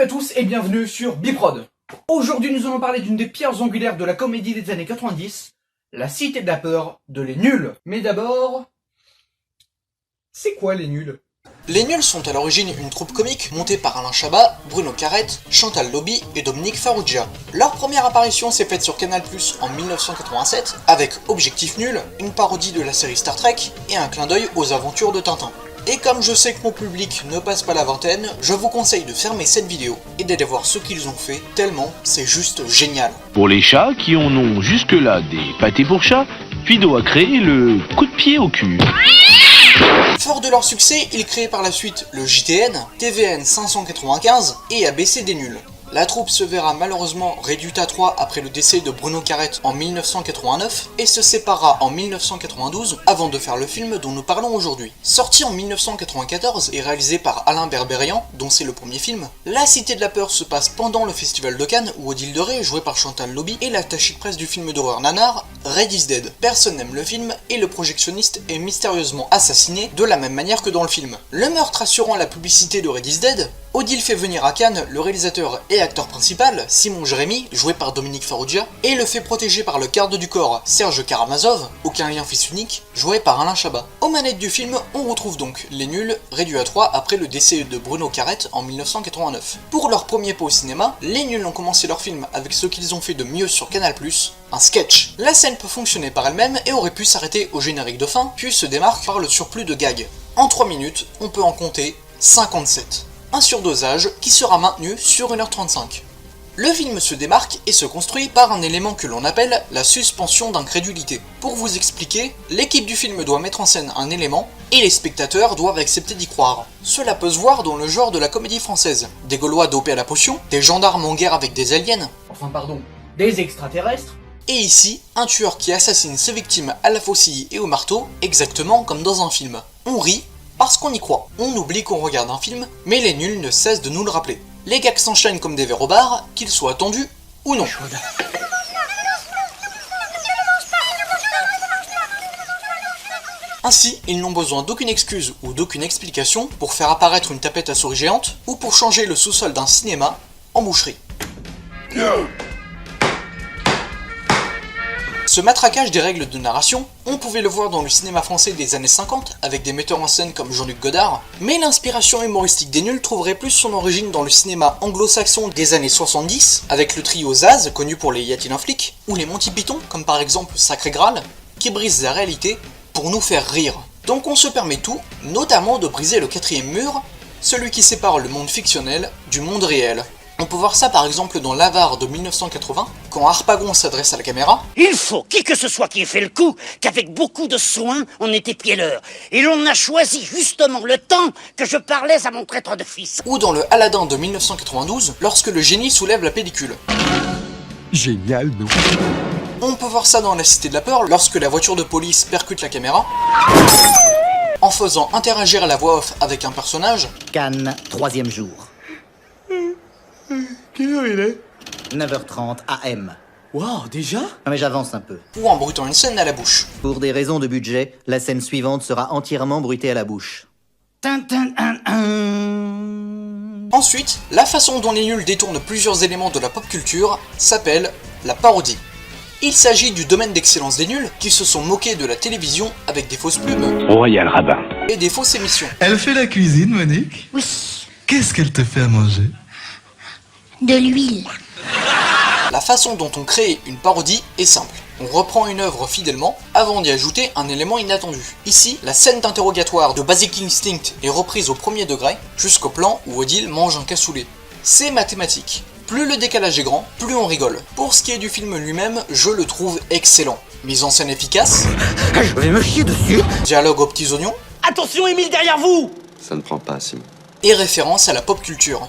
à tous et bienvenue sur Biprod. Aujourd'hui nous allons parler d'une des pierres angulaires de la comédie des années 90, La Cité de la Peur de Les Nuls. Mais d'abord, c'est quoi Les Nuls? Les Nuls sont à l'origine une troupe comique montée par Alain Chabat, Bruno Carrette, Chantal Lobby et Dominique Farrugia. Leur première apparition s'est faite sur Canal+ en 1987 avec Objectif Nul, une parodie de la série Star Trek et un clin d'œil aux aventures de Tintin. Et comme je sais que mon public ne passe pas la vingtaine, je vous conseille de fermer cette vidéo et d'aller voir ce qu'ils ont fait, tellement c'est juste génial. Pour les chats qui en ont jusque-là des pâtés pour chats, Fido a créé le coup de pied au cul. Fort de leur succès, ils créent par la suite le JTN, TVN 595 et ABC des Nuls. La troupe se verra malheureusement réduite à 3 après le décès de Bruno Carrette en 1989 et se séparera en 1992 avant de faire le film dont nous parlons aujourd'hui. Sorti en 1994 et réalisé par Alain Berberian, dont c'est le premier film, La Cité de la Peur se passe pendant le festival de Cannes où Odile de Ré, jouée par Chantal Lobby, est l'attachée de presse du film d'horreur nanar Red is Dead. Personne n'aime le film et le projectionniste est mystérieusement assassiné de la même manière que dans le film. Le meurtre assurant la publicité de Red is Dead, Odile fait venir à Cannes le réalisateur et acteur principal, Simon Jérémy, joué par Dominique Farrugia, et le fait protéger par le garde du corps, Serge Karamazov, aucun lien fils unique, joué par Alain Chabat. Aux manettes du film, on retrouve donc les Nuls, réduits à 3 après le décès de Bruno Carrette en 1989. Pour leur premier pas au cinéma, les Nuls ont commencé leur film avec ce qu'ils ont fait de mieux sur Canal+, un sketch. La scène peut fonctionner par elle-même et aurait pu s'arrêter au générique de fin, puis se démarque par le surplus de gags. En 3 minutes, on peut en compter 57. Un surdosage qui sera maintenu sur 1h35. Le film se démarque et se construit par un élément que l'on appelle la suspension d'incrédulité. Pour vous expliquer, l'équipe du film doit mettre en scène un élément et les spectateurs doivent accepter d'y croire. Cela peut se voir dans le genre de la comédie française. Des Gaulois dopés à la potion, des gendarmes en guerre avec des aliens, Des extraterrestres. et ici, un tueur qui assassine ses victimes à la faucille et au marteau, exactement comme dans un film. On rit parce qu'on y croit. On oublie qu'on regarde un film, mais les Nuls ne cessent de nous le rappeler. Les gags s'enchaînent comme des verres au bar, qu'ils soient attendus ou non. Ainsi, ils n'ont besoin d'aucune excuse ou d'aucune explication pour faire apparaître une tapette à souris géante ou pour changer le sous-sol d'un cinéma en boucherie. Ce matraquage des règles de narration, on pouvait le voir dans le cinéma français des années 50 avec des metteurs en scène comme Jean-Luc Godard, mais l'inspiration humoristique des Nuls trouverait plus son origine dans le cinéma anglo-saxon des années 70 avec le trio Zaz, connu pour les Y a-t-il un flic, ou les Monty Python comme par exemple Sacré Graal, qui brisent la réalité pour nous faire rire. Donc on se permet tout, notamment de briser le 4e mur, celui qui sépare le monde fictionnel du monde réel. On peut voir ça par exemple dans l'Avare de 1980, quand Harpagon s'adresse à la caméra. Il faut, qui que ce soit qui ait fait le coup, qu'avec beaucoup de soin, on était pied-leur. Et l'on a choisi justement le temps que je parlais à mon traître de fils. Ou dans le Aladdin de 1992, lorsque le génie soulève la pellicule. Génial, non? On peut voir ça dans La Cité de la Peur, lorsque la voiture de police percute la caméra, en faisant interagir la voix off avec un personnage. Cannes, 3e jour. Quelle heure il est? 9h30 AM. Waouh, déjà? Ah, mais j'avance un peu. Ou en bruitant une scène à la bouche. Pour des raisons de budget, la scène suivante sera entièrement bruitée à la bouche. Ensuite, la façon dont les Nuls détournent plusieurs éléments de la pop culture s'appelle la parodie. Il s'agit du domaine d'excellence des Nuls qui se sont moqués de la télévision avec des fausses pubs Royal Rabbin. et des fausses émissions. Elle fait la cuisine, Monique? Oui, Qu'est-ce qu'elle te fait à manger? de l'huile. La façon dont on crée une parodie est simple. On reprend une œuvre fidèlement avant d'y ajouter un élément inattendu. Ici, la scène d'interrogatoire de Basic Instinct est reprise au premier degré jusqu'au plan où Odile mange un cassoulet. C'est mathématique. Plus le décalage est grand, plus on rigole. Pour ce qui est du film lui-même, je le trouve excellent. Mise en scène efficace, Je vais me chier dessus. dialogue aux petits oignons Attention, Émile, derrière vous! Ça ne prend pas, Simon. et référence à la pop culture.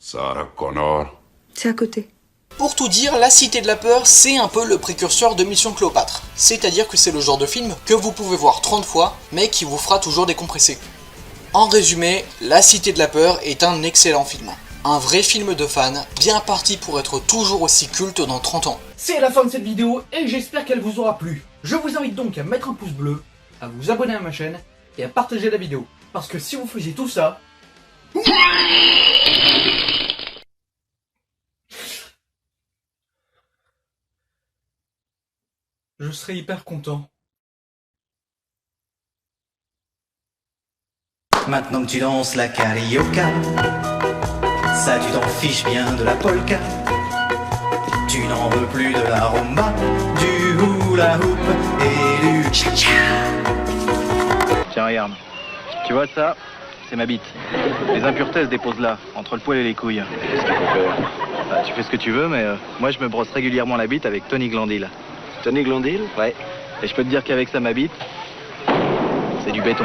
Sarah Connor. C'est à côté. Pour tout dire, La Cité de la Peur, c'est un peu le précurseur de Mission Cléopâtre. C'est-à-dire que c'est le genre de film que vous pouvez voir 30 fois, mais qui vous fera toujours décompresser. En résumé, La Cité de la Peur est un excellent film. Un vrai film de fan, bien parti pour être toujours aussi culte dans 30 ans. C'est la fin de cette vidéo et j'espère qu'elle vous aura plu. Je vous invite donc à mettre un pouce bleu, à vous abonner à ma chaîne et à partager la vidéo. Parce que si vous faisiez tout ça... Je serais hyper content. Maintenant que tu danses la carioca, ça tu t'en fiches bien de la polka. Tu n'en veux plus de la rumba, du hula hoop et du cha-cha. Tiens, regarde. Tu vois ça? C'est ma bite. Les impuretés se déposent là, entre le poil et les couilles. Qu'est-ce qu'il faut faire? Bah, tu fais ce que tu veux, mais moi je me brosse régulièrement la bite avec Tony Glandil. Tony Glandil? Ouais. Et je peux te dire qu'avec ça, ma bite, c'est du béton.